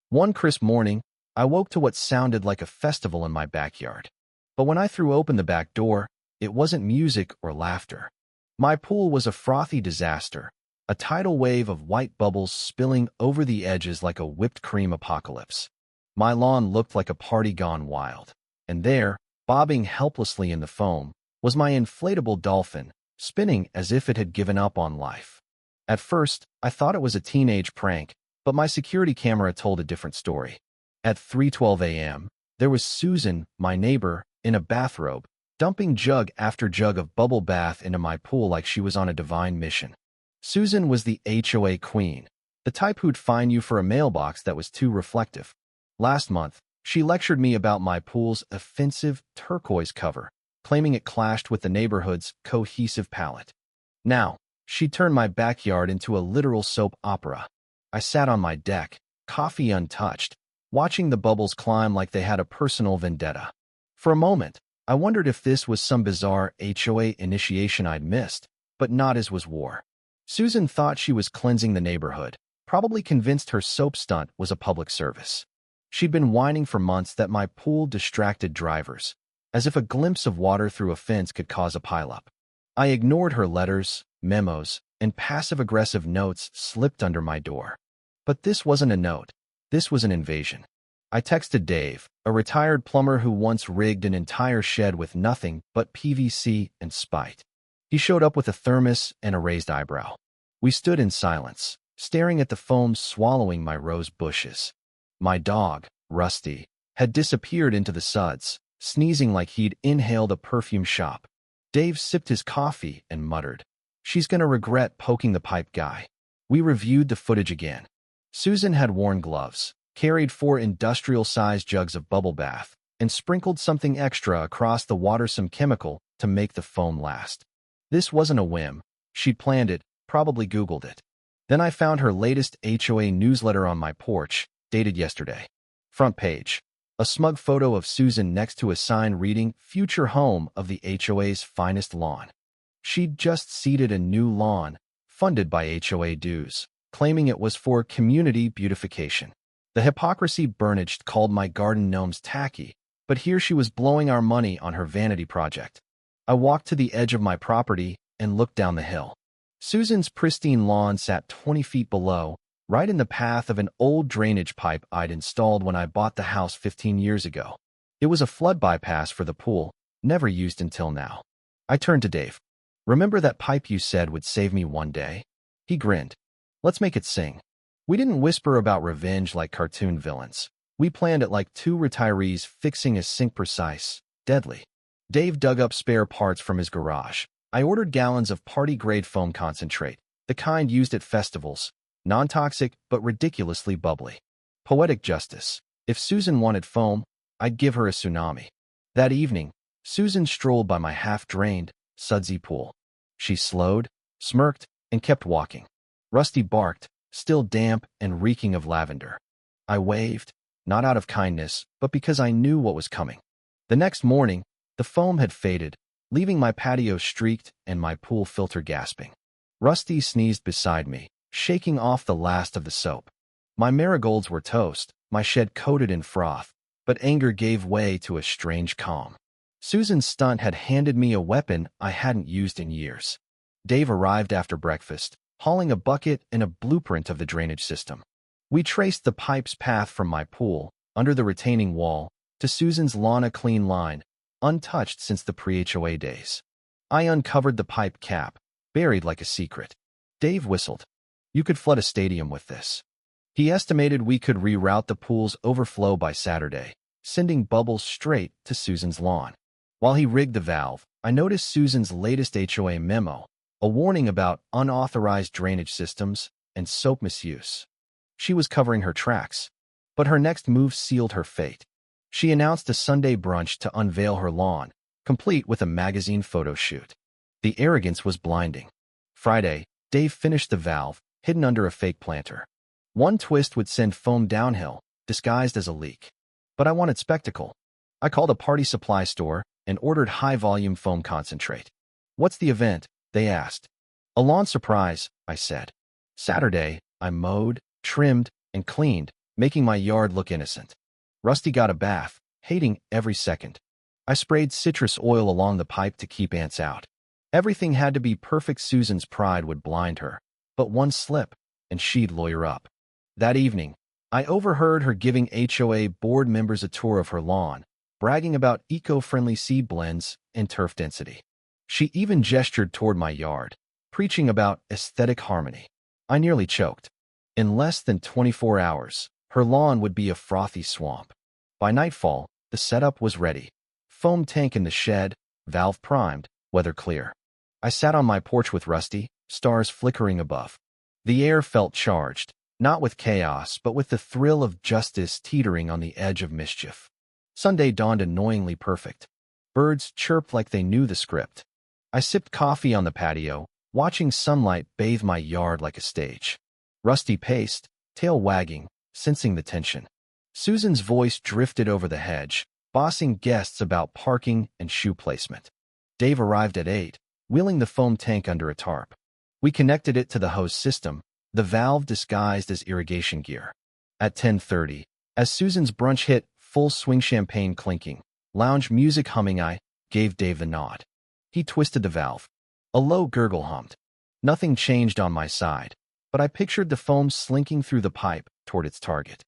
One crisp morning, I woke to what sounded like a festival in my backyard. But when I threw open the back door, it wasn't music or laughter. My pool was a frothy disaster, a tidal wave of white bubbles spilling over the edges like a whipped cream apocalypse. My lawn looked like a party gone wild. And there, bobbing helplessly in the foam, was my inflatable dolphin, spinning as if it had given up on life. At first, I thought it was a teenage prank, but my security camera told a different story. At 3:12 a.m., there was Susan, my neighbor, in a bathrobe, dumping jug after jug of bubble bath into my pool like she was on a divine mission. Susan was the HOA queen, the type who'd fine you for a mailbox that was too reflective. Last month, she lectured me about my pool's offensive turquoise cover, claiming it clashed with the neighborhood's cohesive palette. Now, she turned my backyard into a literal soap opera. I sat on my deck, coffee untouched, watching the bubbles climb like they had a personal vendetta. For a moment, I wondered if this was some bizarre HOA initiation I'd missed, but not as was war. Susan thought she was cleansing the neighborhood, probably convinced her soap stunt was a public service. She'd been whining for months that my pool distracted drivers, as if a glimpse of water through a fence could cause a pileup. I ignored her letters, memos, and passive-aggressive notes slipped under my door. But this wasn't a note. This was an invasion. I texted Dave, a retired plumber who once rigged an entire shed with nothing but PVC and spite. He showed up with a thermos and a raised eyebrow. We stood in silence, staring at the foam swallowing my rose bushes. My dog, Rusty, had disappeared into the suds, sneezing like he'd inhaled a perfume shop. Dave sipped his coffee and muttered, "She's gonna regret poking the pipe guy." We reviewed the footage again. Susan had worn gloves, carried 4 industrial-sized jugs of bubble bath, and sprinkled something extra across the water, some chemical, to make the foam last. This wasn't a whim. She'd planned it, probably Googled it. Then I found her latest HOA newsletter on my porch, dated yesterday. Front page. A smug photo of Susan next to a sign reading, "Future home of the HOA's finest lawn." She'd just seeded a new lawn, funded by HOA dues, claiming it was for community beautification. The hypocrisy burnished called my garden gnomes tacky, but here she was blowing our money on her vanity project. I walked to the edge of my property and looked down the hill. Susan's pristine lawn sat 20 feet below, right in the path of an old drainage pipe I'd installed when I bought the house 15 years ago. It was a flood bypass for the pool, never used until now. I turned to Dave. "Remember that pipe you said would save me one day?" He grinned. "Let's make it sing." We didn't whisper about revenge like cartoon villains. We planned it like 2 retirees fixing a sink, precise, deadly. Dave dug up spare parts from his garage. I ordered gallons of party-grade foam concentrate, the kind used at festivals, non-toxic but ridiculously bubbly. Poetic justice. If Susan wanted foam, I'd give her a tsunami. That evening, Susan strolled by my half-drained, sudsy pool. She slowed, smirked, and kept walking. Rusty barked, still damp and reeking of lavender. I waved, not out of kindness, but because I knew what was coming. The next morning, the foam had faded, leaving my patio streaked and my pool filter gasping. Rusty sneezed beside me, shaking off the last of the soap. My marigolds were toast, my shed coated in froth, but anger gave way to a strange calm. Susan's stunt had handed me a weapon I hadn't used in years. Dave arrived after breakfast, hauling a bucket and a blueprint of the drainage system. We traced the pipe's path from my pool, under the retaining wall, to Susan's lawn, a clean line, untouched since the pre-HOA days. I uncovered the pipe cap, buried like a secret. Dave whistled. "You could flood a stadium with this." He estimated we could reroute the pool's overflow by Saturday, sending bubbles straight to Susan's lawn. While he rigged the valve, I noticed Susan's latest HOA memo, a warning about unauthorized drainage systems and soap misuse. She was covering her tracks, but her next move sealed her fate. She announced a Sunday brunch to unveil her lawn, complete with a magazine photo shoot. The arrogance was blinding. Friday, Dave finished the valve, hidden under a fake planter. One twist would send foam downhill, disguised as a leak. But I wanted spectacle. I called a party supply store and ordered high-volume foam concentrate. "What's the event?" they asked. "A lawn surprise," I said. Saturday, I mowed, trimmed, and cleaned, making my yard look innocent. Rusty got a bath, hating every second. I sprayed citrus oil along the pipe to keep ants out. Everything had to be perfect. Susan's pride would blind her, but one slip, and she'd lawyer up. That evening, I overheard her giving HOA board members a tour of her lawn, bragging about eco-friendly seed blends and turf density. She even gestured toward my yard, preaching about aesthetic harmony. I nearly choked. In less than 24 hours, her lawn would be a frothy swamp. By nightfall, the setup was ready. Foam tank in the shed, valve primed, weather clear. I sat on my porch with Rusty, stars flickering above. The air felt charged, not with chaos but with the thrill of justice teetering on the edge of mischief. Sunday dawned annoyingly perfect. Birds chirped like they knew the script. I sipped coffee on the patio, watching sunlight bathe my yard like a stage. Rusty paced, tail wagging, sensing the tension. Susan's voice drifted over the hedge, bossing guests about parking and shoe placement. Dave arrived at 8, wheeling the foam tank under a tarp. We connected it to the hose system, the valve disguised as irrigation gear. At 10:30, as Susan's brunch hit full swing, champagne clinking, lounge music humming, I gave Dave the nod. He twisted the valve. A low gurgle hummed. Nothing changed on my side, but I pictured the foam slinking through the pipe toward its target.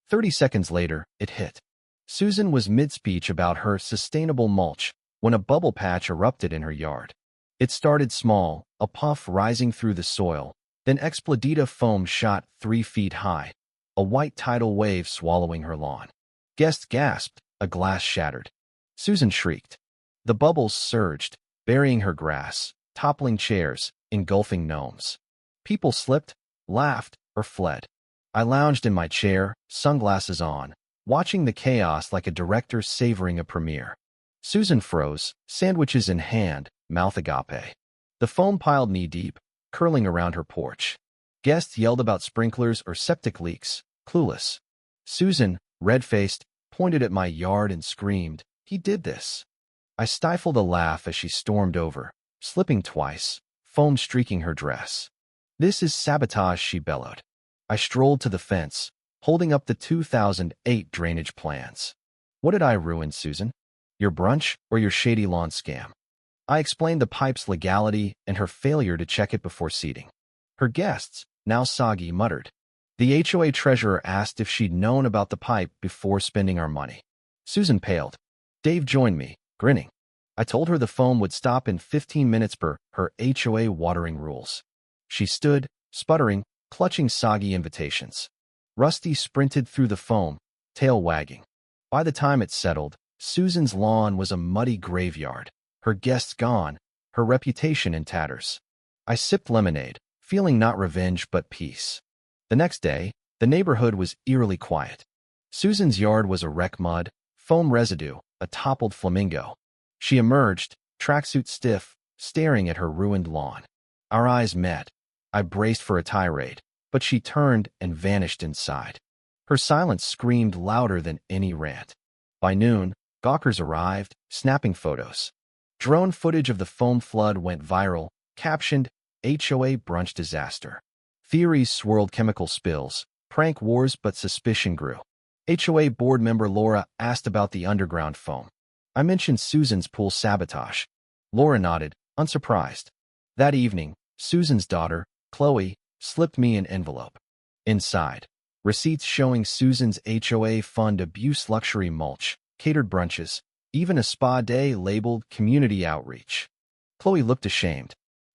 30 seconds later, it hit. Susan was mid-speech about her sustainable mulch when a bubble patch erupted in her yard. It started small, a puff rising through the soil, then explodita foam shot 3 feet high, a white tidal wave swallowing her lawn. Guests gasped, a glass shattered. Susan shrieked. The bubbles surged, burying her grass, toppling chairs, engulfing gnomes. People slipped, laughed, or fled. I lounged in my chair, sunglasses on, watching the chaos like a director savoring a premiere. Susan froze, sandwiches in hand, mouth agape. The foam piled knee-deep, curling around her porch. Guests yelled about sprinklers or septic leaks, clueless. Susan, red-faced, pointed at my yard and screamed, "He did this." I stifled a laugh as she stormed over, slipping twice, foam streaking her dress. "This is sabotage," she bellowed. I strolled to the fence, holding up the 2008 drainage plans. "What did I ruin, Susan? Your brunch or your shady lawn scam?" I explained the pipe's legality and her failure to check it before seeding. Her guests, now soggy, muttered. The HOA treasurer asked if she'd known about the pipe before spending our money. Susan paled. Dave joined me, grinning. I told her the foam would stop in 15 minutes per her HOA watering rules. She stood, sputtering, clutching soggy invitations. Rusty sprinted through the foam, tail wagging. By the time it settled, Susan's lawn was a muddy graveyard, her guests gone, her reputation in tatters. I sipped lemonade, feeling not revenge but peace. The next day, the neighborhood was eerily quiet. Susan's yard was a wreck, mud, foam residue, a toppled flamingo. She emerged, tracksuit stiff, staring at her ruined lawn. Our eyes met. I braced for a tirade, but she turned and vanished inside. Her silence screamed louder than any rant. By noon, gawkers arrived, snapping photos. Drone footage of the foam flood went viral, captioned, HOA brunch disaster. Theories swirled: chemical spills, prank wars, but suspicion grew. HOA board member Laura asked about the underground foam. I mentioned Susan's pool sabotage. Laura nodded, unsurprised. That evening, Susan's daughter, Chloe, slipped me an envelope. Inside, receipts showing Susan's HOA fund abuse, luxury mulch, catered brunches, even a spa day labeled community outreach. Chloe looked ashamed.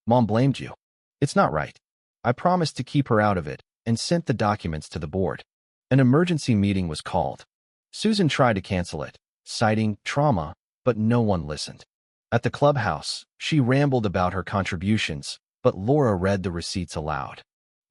Mom blamed you. It's not right. I promised to keep her out of it and sent the documents to the board. An emergency meeting was called. Susan tried to cancel it, citing trauma, but no one listened. At the clubhouse, she rambled about her contributions, but Laura read the receipts aloud.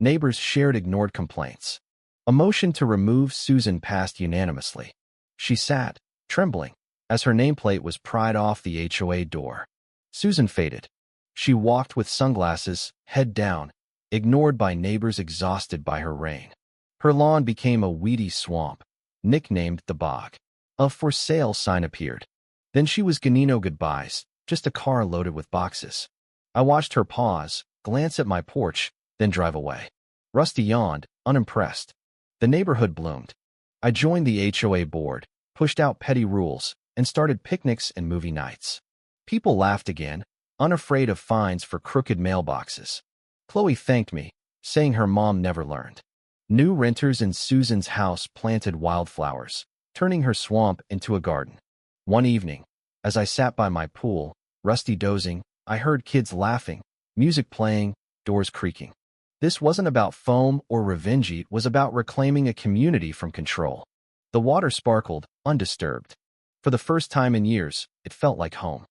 Neighbors shared ignored complaints. A motion to remove Susan passed unanimously. She sat, trembling, as her nameplate was pried off the HOA door. Susan faded. She walked with sunglasses, head down, ignored by neighbors exhausted by her reign. Her lawn became a weedy swamp, nicknamed the Bog. A for sale sign appeared. Then she was Ganino goodbyes, just a car loaded with boxes. I watched her pause, glance at my porch, then drive away. Rusty yawned, unimpressed. The neighborhood bloomed. I joined the HOA board, pushed out petty rules, and started picnics and movie nights. People laughed again, unafraid of fines for crooked mailboxes. Chloe thanked me, saying her mom never learned. New renters in Susan's house planted wildflowers, turning her swamp into a garden. One evening, as I sat by my pool, rusty dozing, I heard kids laughing, music playing, doors creaking. This wasn't about foam or revenge, it was about reclaiming a community from control. The water sparkled, undisturbed. For the first time in years, it felt like home.